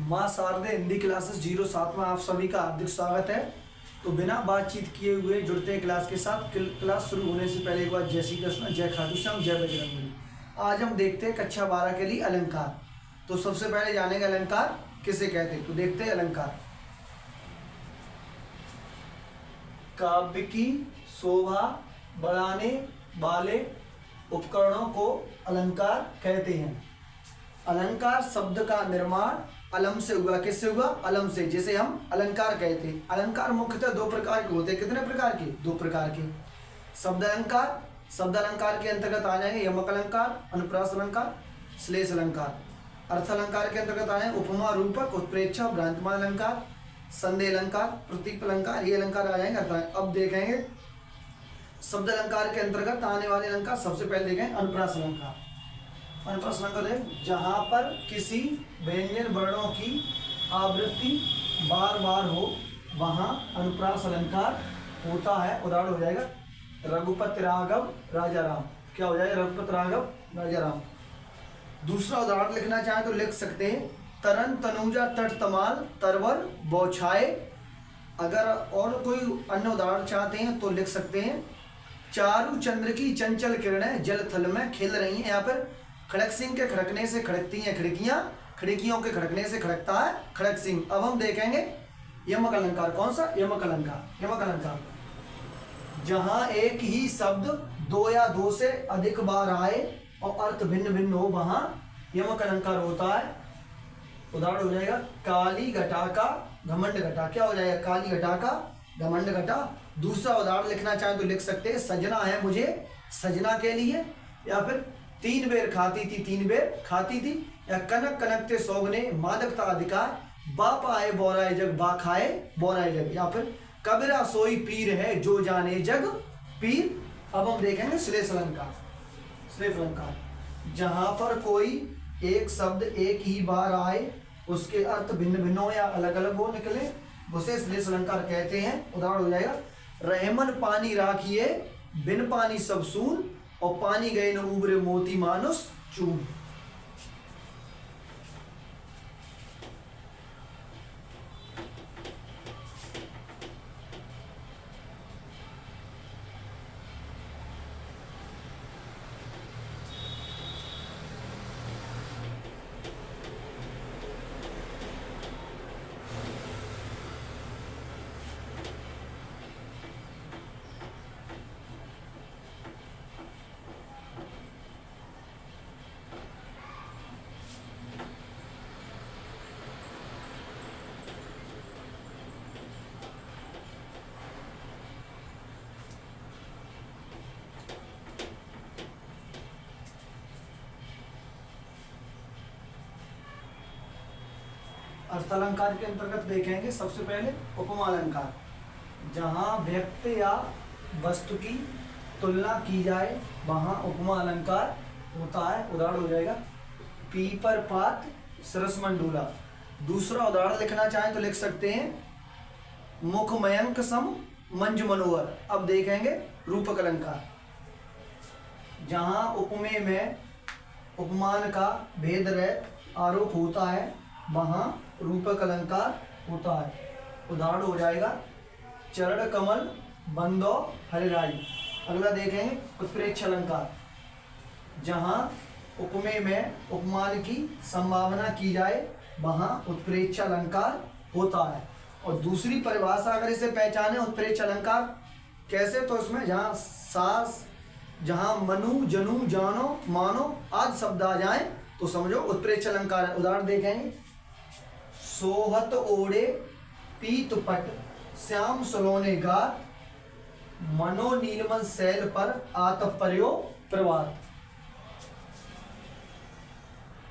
माँ शारदे हिंदी क्लासेस 07 में आप सभी का हार्दिक स्वागत है। तो बिना बातचीत किए हुए जुड़ते हैं क्लास के साथ। क्लास शुरू होने से पहले एक बार जय श्री कृष्ण, जय खाटू श्याम, जय बजरंगबली। आज हम देखते हैं कक्षा 12 के लिए अलंकार। तो सबसे पहले जानेंगे अलंकार किसे कहते हैं। तो देखते हैं अलंकार। काव्य की शोभा बढ़ाने वाले उपकरणों को अलंकार कहते हैं। अलंकार शब्द का निर्माण अलम से हुआ। किससे हुआ? अलम से, जिसे हम अलंकार कहते हैं। अलंकार मुख्यतः दो प्रकार के होते हैं। कितने प्रकार के? दो प्रकार के। शब्द अलंकार, शब्द अलंकार के अंतर्गत आ जाएंगे यमक अलंकार, अनुप्रास अलंकार, श्लेष अलंकार। अर्थ अलंकार के अंतर्गत आ जाएंगे उपमा, रूपक, उत्प्रेक्षा, भ्रांतिमान अलंकार, संदेह अलंकार, प्रतीक अलंकार। ये अलंकार आ जाएंगे। अब देखेंगे शब्द अलंकार के अंतर्गत आने वाले अलंकार। सबसे पहले देखेंगे अनुप्रास अलंकार। अनुप्रास अलंकार है जहाँ पर किसी व्यंजन वर्णों की आवृत्ति बार बार हो वहाँ अनुप्रास अलंकार होता है। उदाहरण हो जाएगा रघुपति राघव राजा राम। क्या हो जाएगा? रघुपति राघव राजा राम। दूसरा उदाहरण लिखना चाहें तो लिख सकते हैं तरन तनुजा तट तमाल तरवर बौछाए। अगर और कोई अन्य उदाहरण चाहते हैं तो लिख सकते हैं चारु चंद्र की चंचल किरणें जल थल में खिल रही हैं। यहाँ पर खड़क सिंह के खड़कने से खड़कती हैं खिड़कियां, खिड़कियों के खड़कने से खड़कता है खड़क सिंह। अब हम देखेंगे यमक अलंकार। कौन सा? यमक अलंकार। यमक अलंकार जहां एक ही शब्द दो या दो से अधिक बार आए और अर्थ भिन्न भिन्न हो वहां यमक अलंकार होता है। उदाहरण हो जाएगा काली घटा का घमंड घटा। क्या हो जाएगा? काली घटा का घमंड घटा। दूसरा उदाहरण लिखना चाहें तो लिख सकते हैं सजना है मुझे सजना के लिए। या फिर तीन बेर खाती थी तीन बेर खाती थी। या कनक कनकते सौगने मादकता अधिकार बाप आए बोराए जग बा खाए बोराए जग। या फिर कबीरा सोई पीर है जो जाने जग पीर। अब हम देखेंगे श्लेष अलंकार। श्लेष अलंकार जहां पर कोई एक शब्द एक ही बार आए उसके अर्थ भिन्न भिन्न हो या अलग अलग हो निकले उसे श्लेष अलंकार कहते हैं। उदाहरण हो जाएगा रहमन पानी राखिए बिन पानी सब सून और पानी गए न उबरे मोती मानुस चून। अर्थ अलंकार के अंतर्गत देखेंगे सबसे पहले उपमा अलंकार। जहां व्यक्ति या वस्तु की तुलना की जाए वहां उपमा अलंकार होता है। उदाहरण हो जाएगा पीपर पात सरस मंडूला। दूसरा उदाहरण लिखना चाहें तो लिख सकते हैं मुख मयंक सम मंज मनोहर। अब देखेंगे रूपक अलंकार। जहां उपमेय में उपमान का भेद रहित आरोप होता है वहां रूपक अलंकार होता है। उदाहरण हो जाएगा चरण कमल बंदो हरिराई। अगला देखेंगे उत्प्रेक्ष अलंकार। जहां उपमेय में उपमान की संभावना की जाए वहां उत्प्रेक्ष अलंकार होता है। और दूसरी परिभाषा अगर इसे पहचाने उत्प्रेक्ष अलंकार कैसे, तो इसमें जहां सास जहां मनु जनु जानो मानो आदि शब्द आ जाए तो समझो उत्प्रेक्ष अलंकार है। उदाहरण देखेंगे सोहत ओढ़े पीत पट श्याम सलोने गात मनो नीलमन शैल पर आतपर्यो प्रवात।